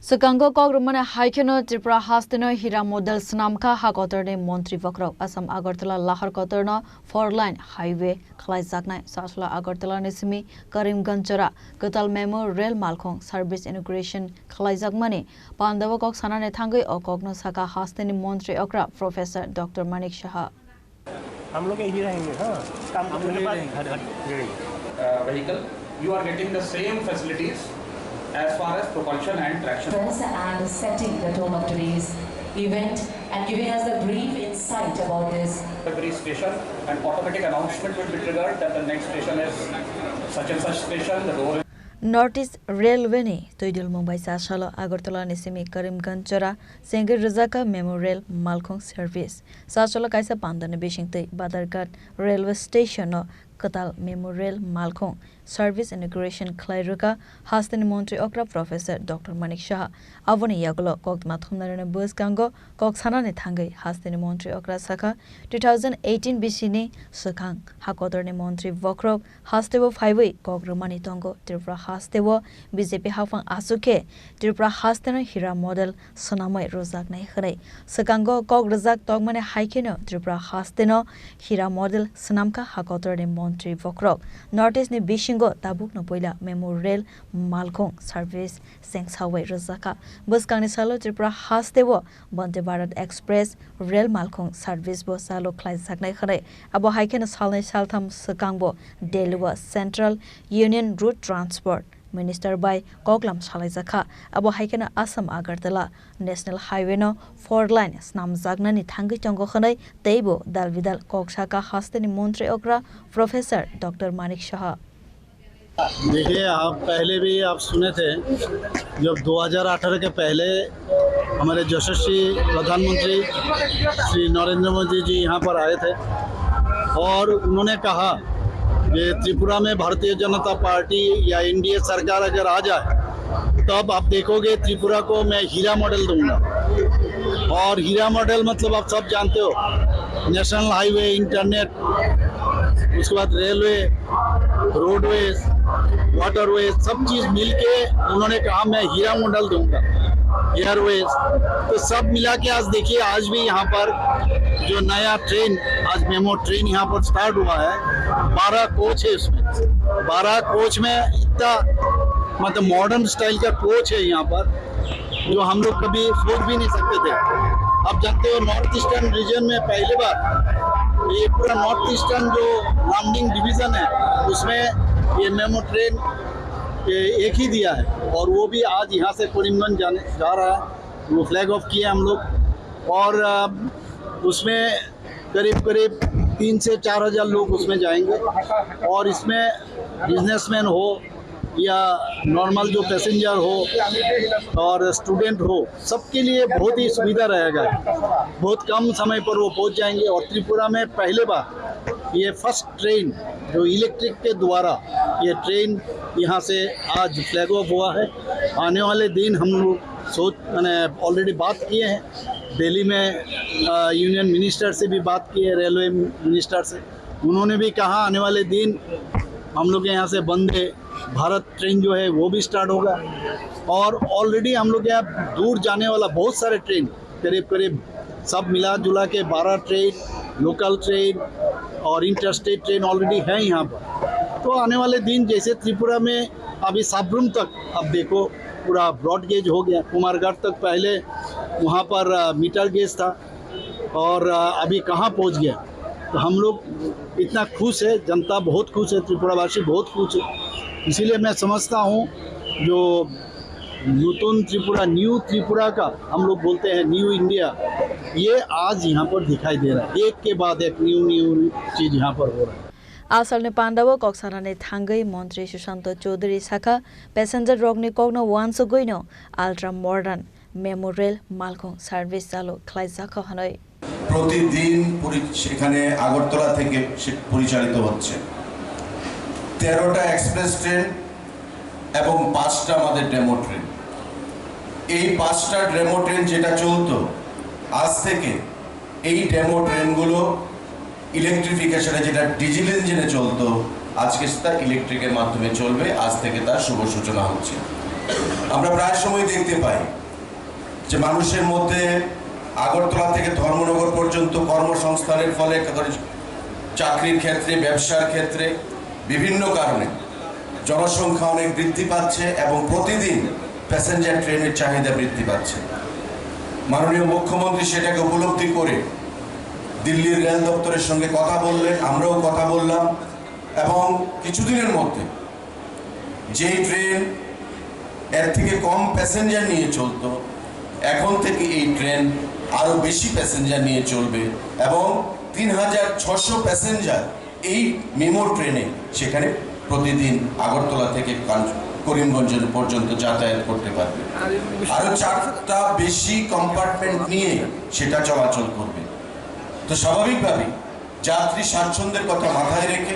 Sukango Kogrumane Haikeno Tripura Hastino Hira Model Snamka Hakoterne Montri Vokro Assam Agartala Lahar Kotorno 4-line highway Khlaizaknai Sasla Agartala Nisimi Karimganj Chora Kotal Memo Rail Malkhong Service Integration Khlaizakmani Pandava Kok Sanane Thangai Okogno Saka Hastini Montri Okra Professor Dr. Manik Shah हम लोग यही रहेंगे हाँ काम करने के बाद vehicle you are getting the same facilities as far as propulsion and traction and setting the tone of today's event and giving us the brief insight about this. Every station, an automatic announcement will be triggered that the next station is such and such station, the door is Northeast Railway ni Toidul Mumbai Sashala Agartala Nisimi Karimganj Chora Sengir Razaka Memorial Malkhong Service Sashala Kaisa Pandana Bishingte Badarghat Railway Station no Katal Memorial Malkhong Service Integration Klairuka Hastini Montri Okra Professor Dr. Manik Shah Avoni Yagulo Kok Mathumnarane Bus Kango Kok Sanane Thangai Hastini Montri Okra Saka 2018 Bishini Sakang Hakotorne Montri Vokrok Hastevo Highway Kok Romani Tongo Tripura Hastevo BJP Hafang Asuke Tripura Hasteno Hira Model Sonamai Rozak Nai Khare Sakango Kok Rozak Togmane Haikeno Tripura Hasteno Hira Model Sonamka Hakotorne Montri Vokrok Northeast ni Bishingo Tabuk no Poila Memorial Malkhong Service Sengsawai Rozaka Bus Kangni Salo Tripura Hastevo Bante Bharat Express Rail Malkhong Service Bo Salo Khlaizak Nai Khare Abo Haikeno Salnai Saltham Sakangbo Delua Central Union Route Transport Minister by Koklam Shalaizaka Abo Haikena Assam Agartala National Highway no 4-line Snam Zagnani Thangi Tongo Khanai Teibo Dalvidal Kokshaka Hastini Montri Okra Professor Dr. Manik Shah देखिए आप पहले भी आप सुने थे जब 2018 के पहले हमारे यशस्वी प्रधानमंत्री श्री नरेंद्र मोदी जी यहाँ पर आए थे और उन्होंने कहा कि त्रिपुरा में भारतीय जनता पार्टी या एनडीए सरकार अगर आ जाए तब आप देखोगे त्रिपुरा को मैं हीरा मॉडल दूंगा और हीरा मॉडल मतलब आप सब जानते हो नेशनल हाईवे इंटरनेट उसके बाद रेलवे रोडवेज वाटरवेज सब चीज़ मिलके उन्होंने कहा मैं हीरा मॉडल दूंगा एयरवेज तो सब मिला के आज देखिए आज भी यहाँ पर जो नया ट्रेन आज मेमो ट्रेन यहाँ पर स्टार्ट हुआ है 12 कोच है उसमें 12 कोच में इतना मतलब मॉडर्न स्टाइल का कोच है यहाँ पर जो हम लोग कभी सोच भी नहीं सकते थे। आप जानते हो नॉर्थ ईस्टर्न रीजन में पहली बार ये पूरा नॉर्थ ईस्टर्न जो लामडिंग डिवीज़न है उसमें ये मेमो ट्रेन एक ही दिया है और वो भी आज यहाँ से करीमगंज जा रहा है वो फ्लैग ऑफ किए हम लोग और उसमें करीब 3 से 4 हज़ार लोग उसमें जाएंगे और इसमें बिजनेसमैन हो या नॉर्मल जो पैसेंजर हो और स्टूडेंट हो सबके लिए बहुत ही सुविधा रहेगा बहुत कम समय पर वो पहुंच जाएंगे और त्रिपुरा में पहले बार ये फर्स्ट ट्रेन जो इलेक्ट्रिक के द्वारा ये ट्रेन यहाँ से आज फ्लैग ऑफ हुआ है। आने वाले दिन हम लोग मैंने ऑलरेडी बात किए हैं दिल्ली में यूनियन मिनिस्टर से भी बात की है रेलवे मिनिस्टर से उन्होंने भी कहा आने वाले दिन हम लोग यहाँ से वंदे भारत ट्रेन जो है वो भी स्टार्ट होगा और ऑलरेडी हम लोग यहाँ दूर जाने वाला बहुत सारे ट्रेन करीब सब मिला जुला के 12 ट्रेन लोकल ट्रेन और इंटरस्टेट ट्रेन ऑलरेडी है यहाँ पर। तो आने वाले दिन जैसे त्रिपुरा में अभी साबरूम तक अब देखो पूरा ब्रॉड गेज हो गया कुमारघाट तक पहले वहाँ पर मीटर गेज था और अभी कहाँ पहुँच गया तो हम लोग इतना खुश है जनता बहुत खुश है त्रिपुरावासी बहुत खुश है इसीलिए मैं समझता हूँ जो नूतन त्रिपुरा न्यू त्रिपुरा का हम लोग बोलते हैं न्यू इंडिया ये आज यहाँ पर दिखाई दे रहा है एक के बाद एक न्यू चीज़ यहाँ पर हो रहा है। आसलने पांडव कोक्साराने थांगई मंत्री सुशांत चौधरी शाखा पैसेंजर रोगने कोगनो वानसो गइनो अल्ट्रा मॉडर्न मेमोरियल मालखों सर्विस चालू ख्लाइजाखा हनय प्रतिदिन সেখানে আগরতলা থেকে পরিচালিত হচ্ছে 13টা এক্সপ্রেস ট্রেন এবং 5টা আমাদের ডেমো ট্রেন এই 5টা ডেমো ট্রেন যেটা চলতো আজ থেকে এই ডেমো ট্রেনগুলো ইলেকট্রিফিকেশনে যেটা ডিজেল ইঞ্জিনে চলতো আজকে সেটা ইলেকট্রিকের মাধ্যমে চলবে আজ থেকে তার শুভ সূচনা হচ্ছে আমরা প্রায় সময় দেখতে পাই যে মানুষের মধ্যে আগরতলা থেকে ধর্মনগর পর্যন্ত কর্মসংস্থানের ফলে চাকরির ক্ষেত্রে, ব্যবসার ক্ষেত্রে বিভিন্ন কারণে জনসংখ্যা অনেক বৃদ্ধি পাচ্ছে এবং প্রতিদিন প্যাসেঞ্জার ট্রেনের চাহিদা বৃদ্ধি পাচ্ছে। মাননীয় মুখ্যমন্ত্রী সেটাকে উপলব্ধি করে দিল্লির রেল দপ্তরের সঙ্গে কথা বললেন, আমরাও কথা বললাম, এবং কিছুদিনের মধ্যে যেই ট্রেন এর থেকে কম প্যাসেঞ্জার নিয়ে চলতো, এখন থেকে এই ট্রেন আরো বেশি প্যাসেঞ্জার নিয়ে চলবে এবং 3600 প্যাসেঞ্জার এই মেমো ট্রেনে সেখানে প্রতিদিন আগরতলা থেকে করিমগঞ্জ পর্যন্ত যাতায়াত করতে পারবে। আরো 4টা বেশি কম্পার্টমেন্ট নিয়ে সেটা চলাচল করবে। তো স্বাভাবিকভাবেই যাত্রী স্বাচ্ছন্দ্যের কথা মাথায় রেখে,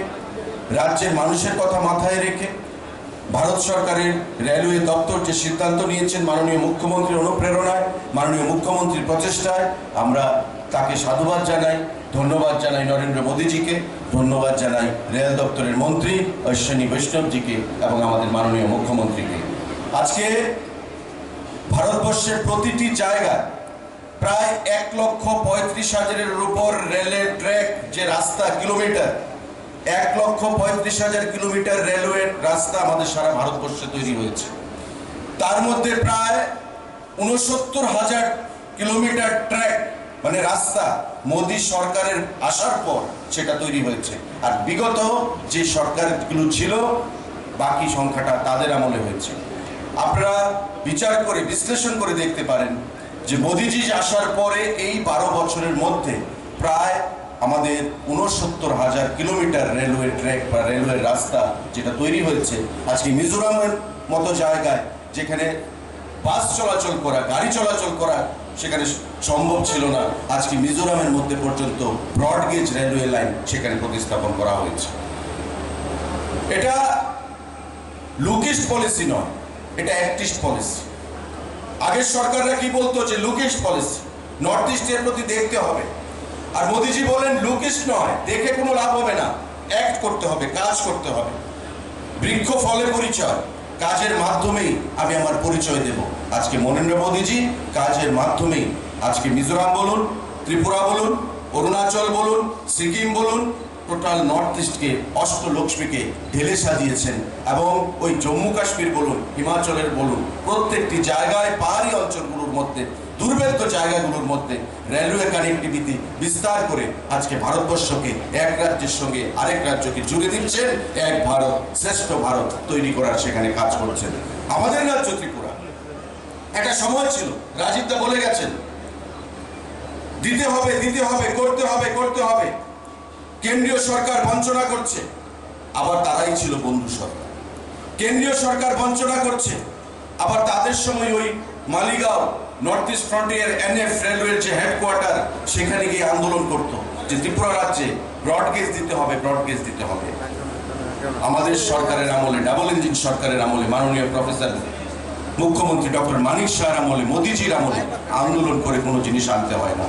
রাজ্যের মানুষের কথা মাথায় রেখে ভারত সরকারের রেলওয়ে দপ্তর যে সিদ্ধান্ত নিয়েছেন মাননীয় মুখ্যমন্ত্রীর অনুপ্রেরণায়, মাননীয় মুখ্যমন্ত্রীর প্রচেষ্টায়, আমরা তাকে সাধুবাদ জানাই, ধন্যবাদ জানাই নরেন্দ্র মোদীজিকে, ধন্যবাদ জানাই রেল দপ্তরের মন্ত্রী অশ্বিনী বৈষ্ণবজিকে এবং আমাদের মাননীয় মুখ্যমন্ত্রীকে। আজকে ভারতবর্ষের প্রতিটি জায়গায় প্রায় 1,35,000-এর উপর রেলের ট্র্যাক, যে রাস্তা কিলোমিটার, 1,35,000 কিলোমিটার রেলওয়ে রাস্তা আমাদের সারা ভারতবর্ষে তৈরি হয়েছে। তার মধ্যে প্রায় 69,000 কিলোমিটার ট্র্যাক মানে রাস্তা মোদী সরকারের আসার পর সেটা তৈরি হয়েছে। আর বিগত যে সরকারগুলো ছিল বাকি সংখ্যাটা তাদের আমলে হয়েছে। আপনারা বিচার করে বিশ্লেষণ করে দেখতে পারেন যে মোদীজি আসার পরে এই 12 বছরের মধ্যে প্রায় আমাদের 69,000 কিলোমিটার রেলওয়ে ট্র্যাক বা রেলওয়ে রাস্তা যেটা তৈরি হয়েছে। আজকে মিজোরামের মতো জায়গায় যেখানে বাস চলাচল করা, গাড়ি চলাচল করা সেখানে সম্ভব ছিল না, আজকে মিজোরামের মধ্যে পর্যন্ত ব্রডগেজ রেলওয়ে লাইন সেখানে প্রতিস্থাপন করা হয়েছে। এটা লুকিস্ট পলিসি নয়, এটা অ্যাক্টিস্ট পলিসি। আগের সরকাররা কি বলতো যে লুকিস্ট পলিসি, নর্থ ইস্টের প্রতি দেখতে হবে। আর মোদীজি বলেন লুকিস্ট নয়, দেখে কোনো লাভ হবে না, অ্যাক্ট করতে হবে, কাজ করতে হবে। বৃক্ষ ফলে পরিচয়, কাজের মাধ্যমেই আমি আমার পরিচয় দেব। আজকে নরেন্দ্র মোদীজি কাজের মাধ্যমেই আজকে মিজোরাম বলুন, ত্রিপুরা বলুন, অরুণাচল বলুন, সিকিম বলুন, টোটাল নর্থ ইস্টকে, অষ্টলক্ষ্মীকে ঢেলে সাজিয়েছেন। এবং ওই জম্মু কাশ্মীর বলুন, হিমাচলের বলুন, প্রত্যেকটি জায়গায় পাহাড়ি অঞ্চলগুলোর মধ্যে, দুর্ভেদ্য জায়গাগুলোর মধ্যে রেলওয়ে কানেক্টিভিটি বিস্তার করে আজকে ভারতবর্ষকে এক রাজ্যের সঙ্গে আরেক রাজ্যকে জুড়ে দিচ্ছেন, এক ভারত শ্রেষ্ঠ ভারত তৈরি করার সেখানে কাজ করছেন। আমাদের রাজ্য ত্রিপুরা একটা সময় ছিল, রাজীবদা বলে গেছেন, দিতে হবে, দিতে হবে, করতে হবে, করতে হবে। কেন্দ্রীয় সরকার বঞ্চনা করছে, আবার তারাই ছিল বন্ধু সরকার। কেন্দ্রীয় সরকার বঞ্চনা করছে, আবার তাদের সময় ওই Maligaon north east frontier NF রেলওয়ের যে হেডকোয়ার্টার সেখানে গিয়ে আন্দোলন করত যে ত্রিপুরা রাজ্যে ব্রডগেজ দিতে হবে, ব্রডগেজ দিতে হবে। আমাদের সরকারের আমলে, ডাবল ইঞ্জিন সরকারের আমলে, মাননীয় প্রফেসর মুখ্যমন্ত্রী ডক্টর মানিক শাহর আমলে, মোদীজির আমলে আন্দোলন করে কোনো জিনিস আনতে হয় না।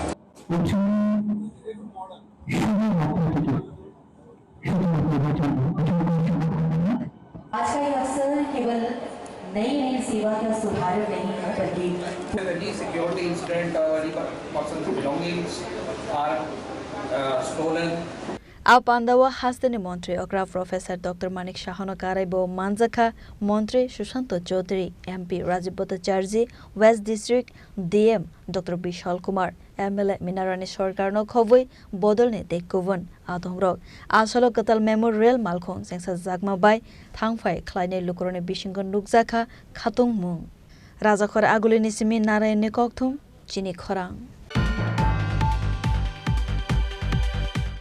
आज का ये अवसर केवल नई सेवा का सुधार नहीं है बल्कि Any security incident or any person's belongings are stolen. Apandawa Hastani Montri, Okra Professor Dr. Manik Shahano Karaibo Manzaka, Montri Shushanto Chaudhary, MP Rajib Bhattacharjee, West District, DM Dr. Bishal Kumar, MLA Minarani Sorkarno Khoboi, Bodolne Dekkovan, Atomrok, Asolo Katal Memorial Malkhon, Sengsa Zagmabai, Thangfai, Kleine Lukorone Bishingon Nukzaka, Khatung Mung. Razakhor Agulini Simi Narayani Kokthum, Chini Khorang.